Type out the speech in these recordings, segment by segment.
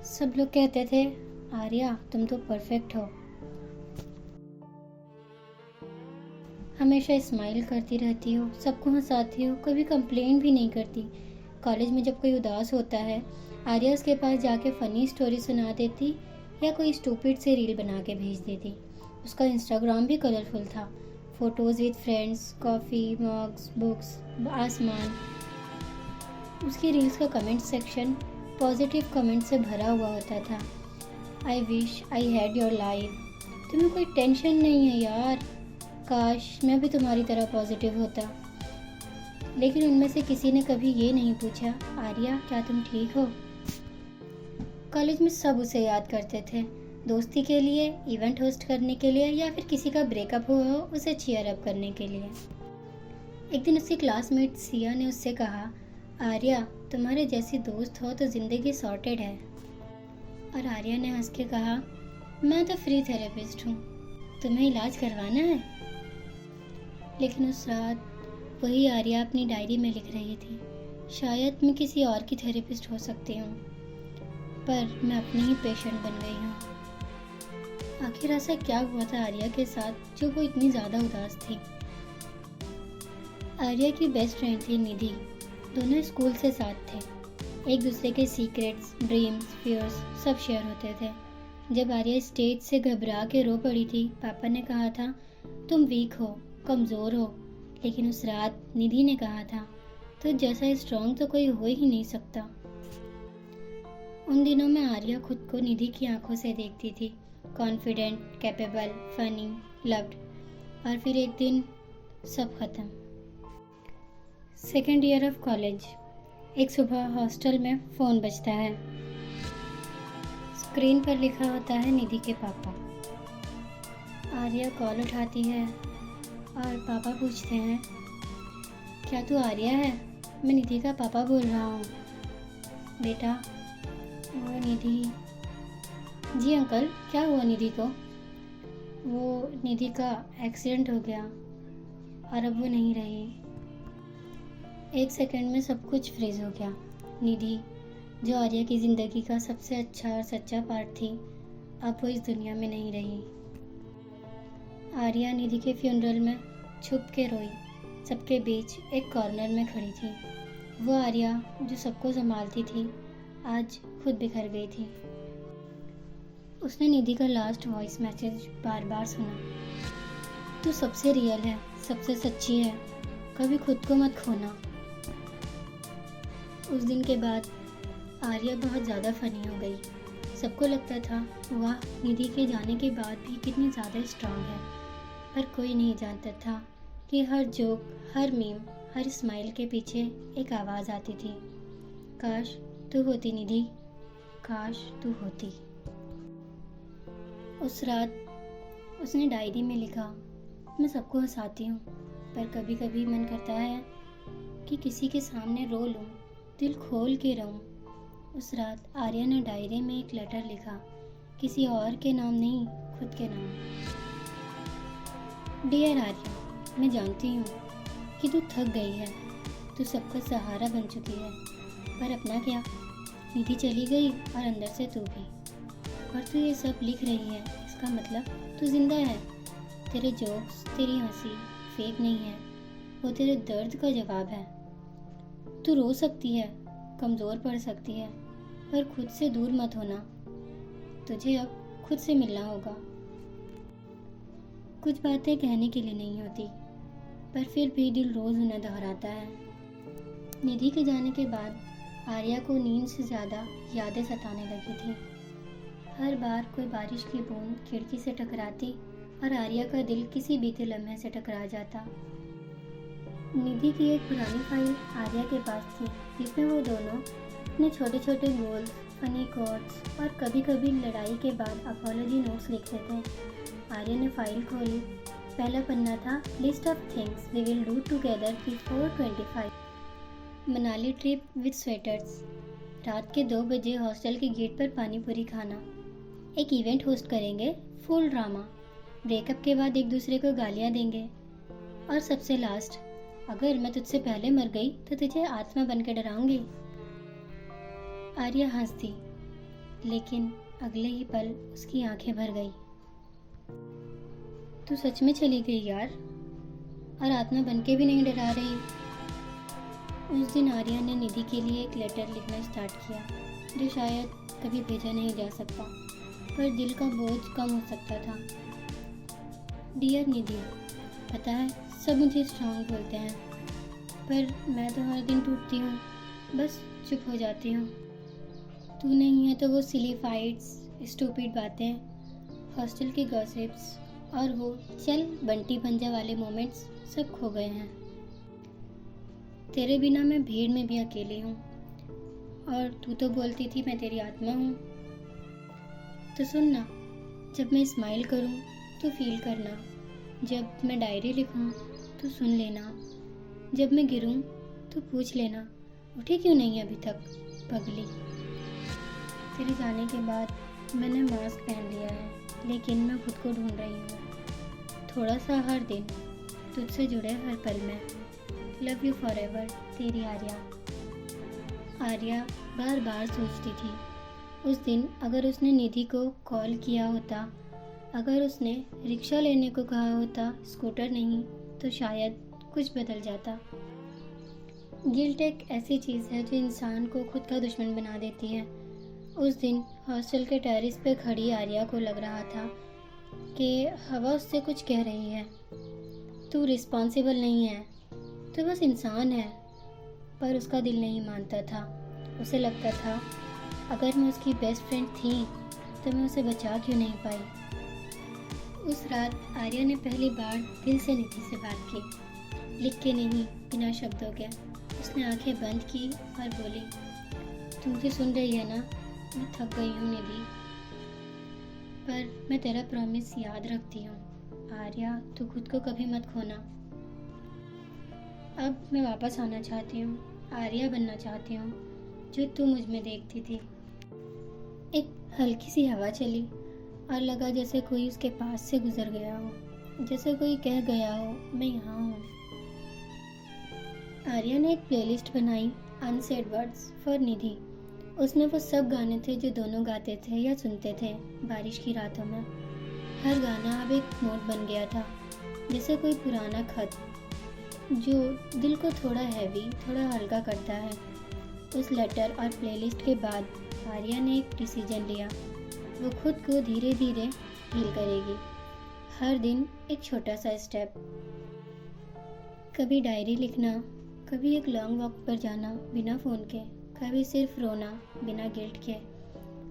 सब लोग कहते थे, आर्या तुम तो परफेक्ट हो, हमेशा स्माइल करती रहती हो, सबको हंसाती हो, कभी कंप्लेन भी नहीं करती। कॉलेज में जब कोई उदास होता है, आर्या उसके पास जाके फ़नी स्टोरी सुना देती या कोई स्टूपिड से रील बना के भेज देती। उसका इंस्टाग्राम भी कलरफुल था, photos with friends, coffee, mugs, books, आसमान। उसकी रील्स का कमेंट सेक्शन पॉजिटिव कमेंट से भरा हुआ होता था। I wish I had your life, तुम्हें कोई टेंशन नहीं है यार, काश मैं भी तुम्हारी तरह पॉजिटिव होता। लेकिन उनमें से किसी ने कभी ये नहीं पूछा, आर्या क्या तुम ठीक हो? कॉलेज में सब उसे याद करते थे, दोस्ती के लिए, इवेंट होस्ट करने के लिए या फिर किसी का ब्रेकअप हुआ हो उसे चीयर अप करने के लिए। एक दिन उसकी क्लासमेट सिया ने उससे कहा, आर्या तुम्हारे जैसी दोस्त हो तो ज़िंदगी सॉर्टेड है। और आर्या ने हंस के कहा, मैं तो फ्री थेरेपिस्ट हूँ, तुम्हें इलाज करवाना है? लेकिन उस रात वही आर्या अपनी डायरी में लिख रही थी, शायद मैं किसी और की थेरेपिस्ट हो सकती हूँ, पर मैं अपनी ही पेशेंट बन गई हूँ। आखिर ऐसा क्या हुआ था आर्या के साथ जो वो इतनी ज़्यादा उदास थी? आर्या की बेस्ट फ्रेंड थी निधि, दोनों स्कूल से साथ थे। एक दूसरे के सीक्रेट्स, ड्रीम्स, फियर्स सब शेयर होते थे। जब आर्या स्टेज से घबरा के रो पड़ी थी, पापा ने कहा था तुम वीक हो, कमज़ोर हो। लेकिन उस रात निधि ने कहा था तो जैसा स्ट्रॉन्ग तो कोई हो ही नहीं सकता। उन दिनों में आर्या खुद को निधि की आंखों से देखती थी, कॉन्फिडेंट, कैपेबल, फनी, लव्ड। और फिर एक दिन सब खत्म। Second year of college. एक सुबह हॉस्टल में फ़ोन बजता है, स्क्रीन पर लिखा होता है निधि के पापा। आर्या कॉल उठाती है और पापा पूछते हैं, क्या तू आर्या है? मैं निधि का पापा बोल रहा हूँ। बेटा, वो निधि। जी अंकल, क्या हुआ निधि को? वो निधि का एक्सीडेंट हो गया और अब वो नहीं रही। एक सेकंड में सब कुछ फ्रीज हो गया। निधि, जो आर्या की ज़िंदगी का सबसे अच्छा और सच्चा पार्ट थी, अब वो इस दुनिया में नहीं रही। आर्या निधि के फ्यूनरल में छुप के रोई, सबके बीच एक कॉर्नर में खड़ी थी। वो आर्या जो सबको संभालती थी, आज खुद बिखर गई थी। उसने निधि का लास्ट वॉइस मैसेज बार बार सुना, तू सबसे रियल है, सबसे सच्ची है, कभी खुद को मत खोना। उस दिन के बाद आर्या बहुत ज़्यादा फनी हो गई। सबको लगता था वाह, निधि के जाने के बाद भी कितनी ज़्यादा स्ट्रांग है। पर कोई नहीं जानता था कि हर जोक, हर मीम, हर स्माइल के पीछे एक आवाज़ आती थी, काश तू होती निधि, काश तू होती। उस रात उसने डायरी में लिखा, मैं सबको हंसाती हूँ, पर कभी कभी मन करता है कि किसी के सामने रो लूँ, दिल खोल के रहूँ। उस रात आर्या ने डायरी में एक लेटर लिखा, किसी और के नाम नहीं, खुद के नाम। डियर आर्या, मैं जानती हूँ कि तू थक गई है, तू सबका सहारा बन चुकी है, पर अपना क्या, निधि चली गई और अंदर से तू भी। और तू ये सब लिख रही है, इसका मतलब तू जिंदा है। तेरे जोक्स, तेरी हंसी फेक नहीं है, वो तेरे दर्द का जवाब है। तू रो सकती है, कमज़ोर पड़ सकती है, पर खुद से दूर मत होना। तुझे अब खुद से मिलना होगा। कुछ बातें कहने के लिए नहीं होती, पर फिर भी दिल रोज़ उन्हें दोहराता है। निधि के जाने के बाद आर्या को नींद से ज़्यादा यादें सताने लगी थी। हर बार कोई बारिश की बूंद खिड़की से टकराती और आर्या का दिल किसी बीते लम्हे से टकरा जाता। निधि की एक पुरानी फाइल आर्या के पास थी, जिसमें वो दोनों अपने छोटे छोटे गोल्स, फनी कोट्स और कभी कभी लड़ाई के बाद अपॉलॉजी नोट्स लिखते थे। आर्या ने फाइल खोली, पहला पन्ना था list of things we will do together before 25। Manali trip with sweaters, रात के 2 बजे हॉस्टल के गेट पर पानी पूरी खाना, एक इवेंट होस्ट करेंगे, फुल ड्रामा, ब्रेकअप के बाद एक दूसरे को गालियाँ देंगे, और सबसे लास्ट, अगर मैं तुझसे पहले मर गई तो तुझे आत्मा बन के डराऊंगी। आर्या हंस दी, लेकिन अगले ही पल उसकी आंखें भर गई। तू सच में चली गई यार, और आत्मा बन के भी नहीं डरा रही। उस दिन आर्या ने निधि के लिए एक लेटर लिखना स्टार्ट किया, जो शायद कभी भेजा नहीं जा सकता, पर दिल का बोझ कम हो सकता था। डियर निधि, पता है सब मुझे स्ट्रांग बोलते हैं, पर मैं तो हर दिन टूटती हूँ, बस चुप हो जाती हूँ। तू नहीं है तो वो सिली फाइट्स, स्टूपिड बातें, हॉस्टल के गॉसिप्स और वो चल बंटी पंजा वाले मोमेंट्स सब खो गए हैं। तेरे बिना मैं भीड़ में भी अकेली हूँ, और तू तो बोलती थी मैं तेरी आत्मा हूँ। तो सुन ना, जब मैं स्माइल करूँ तो फील करना, जब मैं डायरी लिखूँ तो सुन लेना, जब मैं गिरूँ तो पूछ लेना उठी क्यों नहीं अभी तक पगली। तेरे जाने के बाद मैंने मास्क पहन लिया है, लेकिन मैं खुद को ढूंढ रही हूँ, थोड़ा सा हर दिन, तुझसे जुड़े हर पल में। लव यू फॉर एवर, तेरी आर्या। आर्या बार बार सोचती थी, उस दिन अगर उसने निधि को कॉल किया होता, अगर उसने रिक्शा लेने को कहा होता, स्कूटर नहीं, तो शायद कुछ बदल जाता। गिल्ट एक ऐसी चीज़ है जो इंसान को खुद का दुश्मन बना देती है। उस दिन हॉस्टल के टेरेस पे खड़ी आर्या को लग रहा था कि हवा उससे कुछ कह रही है, तू रिस्पॉन्सिबल नहीं है, तू बस इंसान है। पर उसका दिल नहीं मानता था। उसे लगता था अगर मैं उसकी बेस्ट फ्रेंड थी तो मैं उसे बचा क्यों नहीं पाई। उस रात आर्या ने पहली बार दिल से निधि से बात की, लिख के नहीं, बिना शब्दों के। उसने आंखें बंद की और बोली, तुम मुझे सुन रही है ना, मैं थक गई हूँ निधि, पर मैं तेरा प्रॉमिस याद रखती हूँ। आर्या, तू खुद को कभी मत खोना। अब मैं वापस आना चाहती हूँ, आर्या बनना चाहती हूँ जो तू मुझ में देखती थी। एक हल्की सी हवा चली और लगा जैसे कोई उसके पास से गुजर गया हो, जैसे कोई कह गया हो मैं यहाँ हूँ। आर्या ने एक प्लेलिस्ट बनाई, अनसेड वर्ड्स फॉर निधि। उसमें वो सब गाने थे जो दोनों गाते थे या सुनते थे बारिश की रातों में। हर गाना अब एक नोट बन गया था, जैसे कोई पुराना खत जो दिल को थोड़ा हैवी, थोड़ा हल्का करता है। उस लेटर और प्लेलिस्ट के बाद आर्या ने एक डिसीजन लिया, वो खुद को धीरे धीरे हील करेगी। हर दिन एक छोटा सा स्टेप, कभी डायरी लिखना, कभी एक लॉन्ग वॉक पर जाना बिना फ़ोन के, कभी सिर्फ रोना बिना गिल्ट के,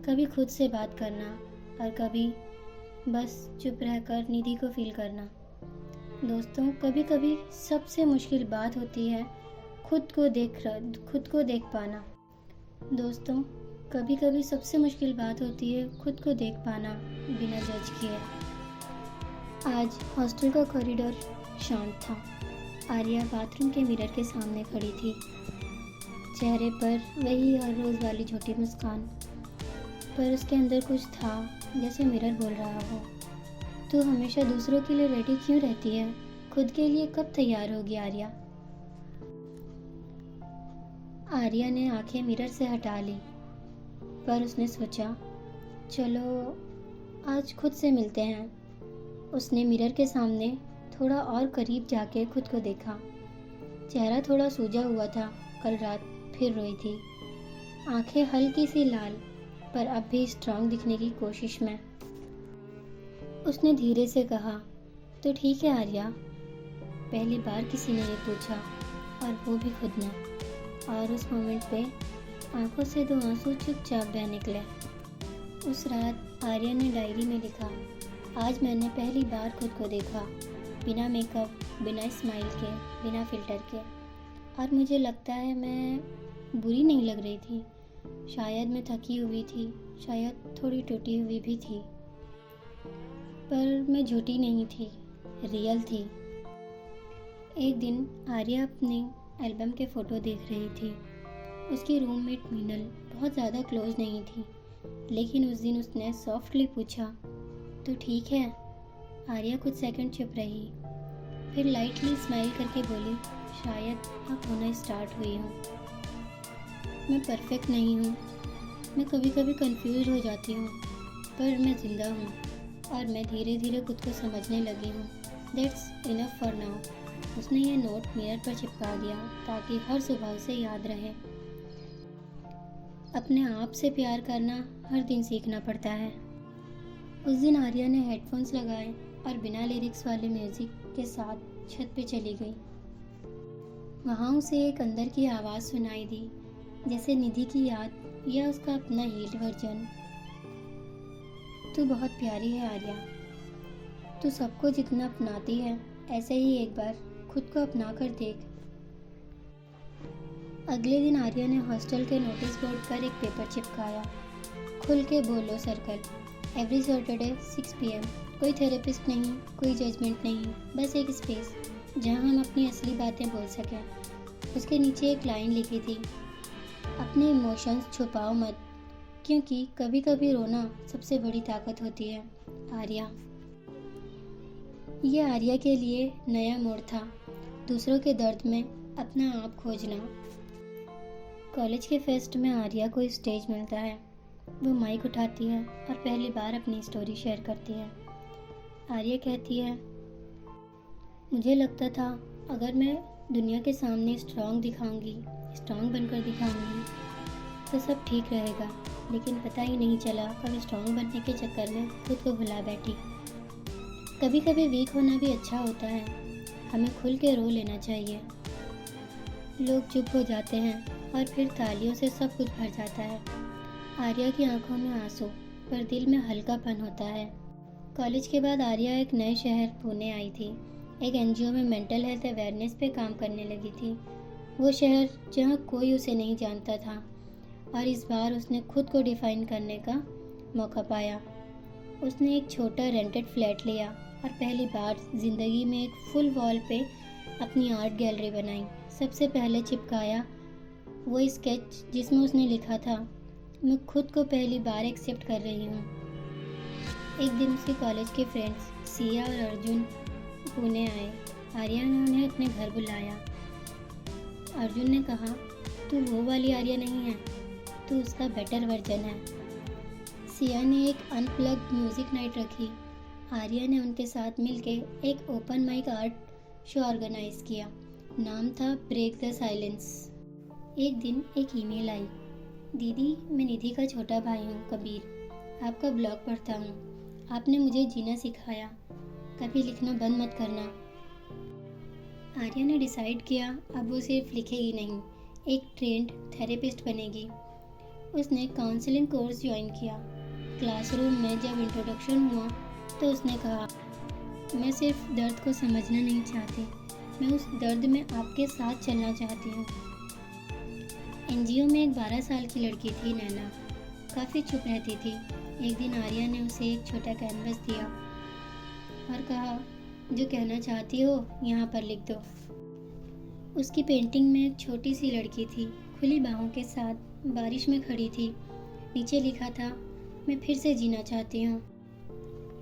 कभी खुद से बात करना, और कभी बस चुप रहकर निधि को फील करना। दोस्तों, कभी कभी सबसे मुश्किल बात होती है खुद को देख पाना। दोस्तों, कभी कभी सबसे मुश्किल बात होती है खुद को देख पाना बिना जज किए। आज हॉस्टल का कॉरिडोर शांत था। आर्या बाथरूम के मिरर के सामने खड़ी थी, चेहरे पर वही हर रोज़ वाली छोटी मुस्कान, पर उसके अंदर कुछ था जैसे मिरर बोल रहा हो, तू हमेशा दूसरों के लिए रेडी क्यों रहती है, खुद के लिए कब तैयार होगी आर्या। आर्या ने आंखें मिरर से हटा ली, पर उसने सोचा चलो आज खुद से मिलते हैं। उसने मिरर के सामने थोड़ा और करीब जाके खुद को देखा। चेहरा थोड़ा सूजा हुआ था, कल रात फिर रोई थी। आंखें हल्की सी लाल, पर अब भी स्ट्रांग दिखने की कोशिश में। उसने धीरे से कहा, तो ठीक है आर्या। पहली बार किसी ने ये पूछा, और वो भी खुद ने। और उस मोमेंट पे आंखों से दो आंसू चुपचाप बह निकले। उस रात आर्या ने डायरी में लिखा, आज मैंने पहली बार खुद को देखा, बिना मेकअप, बिना स्माइल के, बिना फिल्टर के। और मुझे लगता है मैं बुरी नहीं लग रही थी। शायद मैं थकी हुई थी, शायद थोड़ी टूटी हुई भी थी, पर मैं झूठी नहीं थी, रियल थी। एक दिन आर्या अपने एल्बम के फ़ोटो देख रही थी। उसकी रूममेट मीनल बहुत ज़्यादा क्लोज नहीं थी, लेकिन उस दिन उसने सॉफ्टली पूछा, तो ठीक है। आर्या कुछ सेकंड चुप रही, फिर लाइटली स्माइल करके बोली, शायद अब होना स्टार्ट हुई हूँ। मैं परफेक्ट नहीं हूँ, मैं कभी कभी कंफ्यूज हो जाती हूँ, पर मैं ज़िंदा हूँ और मैं धीरे धीरे खुद को समझने लगी हूँ। That's enough for now. उसने ये नोट मिरर पर चिपका दिया ताकि हर सुबह उसे याद रहे। अपने आप से प्यार करना हर दिन सीखना पड़ता है। उस दिन आर्या ने हेडफोन्स लगाए और बिना लिरिक्स वाले म्यूजिक के साथ छत पे चली गई। वहाँ उसे एक अंदर की आवाज़ सुनाई दी, जैसे निधि की याद या उसका अपना हील्ड वर्जन। तू बहुत प्यारी है आर्या। तू सबको जितना अपनाती है, ऐसे ही एक बार खुद को अपना कर देख। अगले दिन आर्या ने हॉस्टल के नोटिस बोर्ड पर एक पेपर चिपकाया। खुल के बोलो सर्कल, एवरी सैटरडे 6 PM। कोई थेरेपिस्ट नहीं, कोई जजमेंट नहीं, बस एक स्पेस जहां हम अपनी असली बातें बोल सकें। उसके नीचे एक लाइन लिखी थी, अपने इमोशंस छुपाओ मत, क्योंकि कभी कभी रोना सबसे बड़ी ताकत होती है। आर्या। ये आर्या के लिए नया मोड़ था, दूसरों के दर्द में अपना आप खोजना। कॉलेज के फेस्ट में आर्या को स्टेज मिलता है। वो माइक उठाती है और पहली बार अपनी स्टोरी शेयर करती है। आर्या कहती है, मुझे लगता था अगर मैं दुनिया के सामने स्ट्रांग बनकर दिखाऊंगी तो सब ठीक रहेगा, लेकिन पता ही नहीं चला कब स्ट्रांग बनने के चक्कर में खुद को भुला बैठी। कभी कभी वीक होना भी अच्छा होता है, हमें खुल के रो लेना चाहिए। लोग चुप हो जाते हैं और फिर तालियों से सब कुछ भर जाता है। आर्या की आंखों में आंसू, पर दिल में हल्कापन होता है। कॉलेज के बाद आर्या एक नए शहर पुणे आई थी। एक NGO में मेंटल हेल्थ अवेयरनेस पे काम करने लगी थी। वो शहर जहाँ कोई उसे नहीं जानता था, और इस बार उसने खुद को डिफाइन करने का मौका पाया। उसने एक छोटा रेंटेड फ्लैट लिया और पहली बार ज़िंदगी में एक फुल वॉल पे अपनी आर्ट गैलरी बनाई। सबसे पहले चिपकाया वो स्केच जिसमें उसने लिखा था, मैं खुद को पहली बार एक्सेप्ट कर रही हूँ। एक दिन उसके कॉलेज के फ्रेंड्स सिया और अर्जुन पुणे आए। आर्या ने उन्हें अपने घर बुलाया। अर्जुन ने कहा, तू वो वाली आर्या नहीं है, तू उसका बेटर वर्जन है। सिया ने एक अनप्लग्ड म्यूजिक नाइट रखी। आर्या ने उनके साथ मिलके एक open mic art show organise किया। नाम था ब्रेक द साइलेंस। एक दिन एक ईमेल आई, दीदी मैं निधि का छोटा भाई हूँ कबीर, आपका ब्लॉग पढ़ता हूँ, आपने मुझे जीना सिखाया, कभी लिखना बंद मत करना। आर्या ने डिसाइड किया अब वो सिर्फ लिखेगी नहीं, एक ट्रेंड थेरेपिस्ट बनेगी। उसने काउंसलिंग कोर्स ज्वाइन किया। क्लासरूम में जब इंट्रोडक्शन हुआ तो उसने कहा, मैं सिर्फ दर्द को समझना नहीं चाहती, मैं उस दर्द में आपके साथ चलना चाहती हूँ। NGO में एक 12 साल की लड़की थी नैना, काफ़ी चुप रहती थी। एक दिन आर्या ने उसे एक छोटा कैनवस दिया और कहा, जो कहना चाहती हो यहाँ पर लिख दो। उसकी पेंटिंग में एक छोटी सी लड़की थी, खुली बाहों के साथ, बारिश में खड़ी थी। नीचे लिखा था, मैं फिर से जीना चाहती हूँ।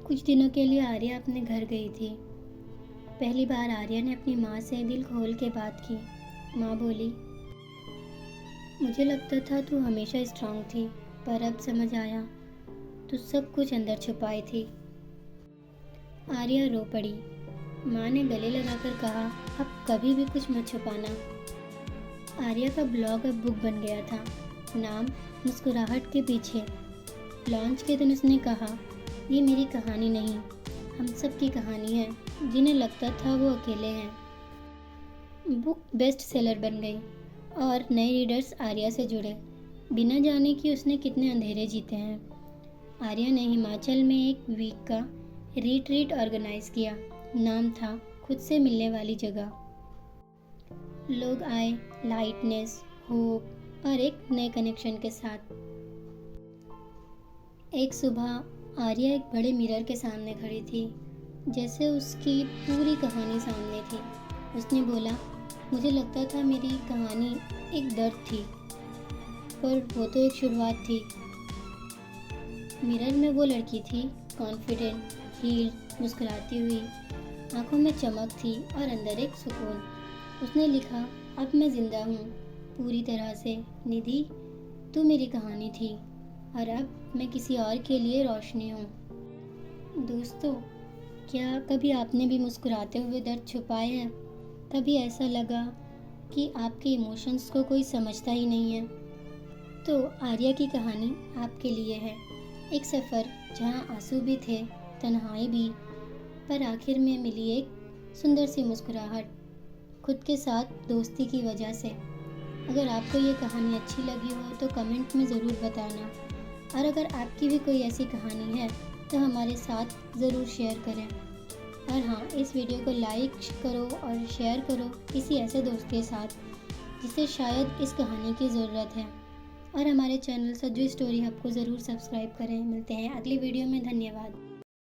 कुछ दिनों के लिए आर्या अपने घर गई थी। पहली बार आर्या ने अपनी माँ से दिल खोल के बात की। माँ बोली, मुझे लगता था तू हमेशा स्ट्रांग थी, पर अब समझ आया तू सब कुछ अंदर छुपाई थी। आर्या रो पड़ी। माँ ने गले लगाकर कहा, अब कभी भी कुछ मत छुपाना। आर्या का ब्लॉग अब बुक बन गया था, नाम मुस्कुराहट के पीछे। लॉन्च के दिन उसने कहा, ये मेरी कहानी नहीं, हम सब की कहानी है, जिन्हें लगता था वो अकेले हैं। बुक बेस्ट सेलर बन गई और नए रीडर्स आर्या से जुड़े, बिना जाने कि उसने कितने अंधेरे जीते हैं। आर्या ने हिमाचल में एक वीक का रिट्रीट ऑर्गेनाइज किया। नाम था खुद से मिलने वाली जगह। लोग आए लाइटनेस, होप और एक नए कनेक्शन के साथ। एक सुबह आर्या एक बड़े मिरर के सामने खड़ी थी, जैसे उसकी पूरी कहानी सामने थी। उसने बोला, मुझे लगता था मेरी कहानी एक दर्द थी, पर वो तो एक शुरुआत थी। मिरर में वो लड़की थी, कॉन्फिडेंट, हील्ड, मुस्कुराती हुई, आंखों में चमक थी और अंदर एक सुकून। उसने लिखा, अब मैं जिंदा हूँ पूरी तरह से। निधि, तू मेरी कहानी थी, और अब मैं किसी और के लिए रोशनी हूँ। दोस्तों, क्या कभी आपने भी मुस्कुराते हुए दर्द छुपाए हैं? कभी ऐसा लगा कि आपके इमोशंस को कोई समझता ही नहीं है? तो आर्या की कहानी आपके लिए है। एक सफ़र जहाँ आंसू भी थे, तन्हाई भी, पर आखिर में मिली एक सुंदर सी मुस्कुराहट, खुद के साथ दोस्ती की वजह से। अगर आपको ये कहानी अच्छी लगी हो तो कमेंट में ज़रूर बताना, और अगर आपकी भी कोई ऐसी कहानी है तो हमारे साथ ज़रूर शेयर करें। और हाँ, इस वीडियो को लाइक करो और शेयर करो किसी ऐसे दोस्त के साथ जिसे शायद इस कहानी की ज़रूरत है। और हमारे चैनल सज्जू स्टोरी हब को ज़रूर सब्सक्राइब करें। मिलते हैं अगली वीडियो में। धन्यवाद।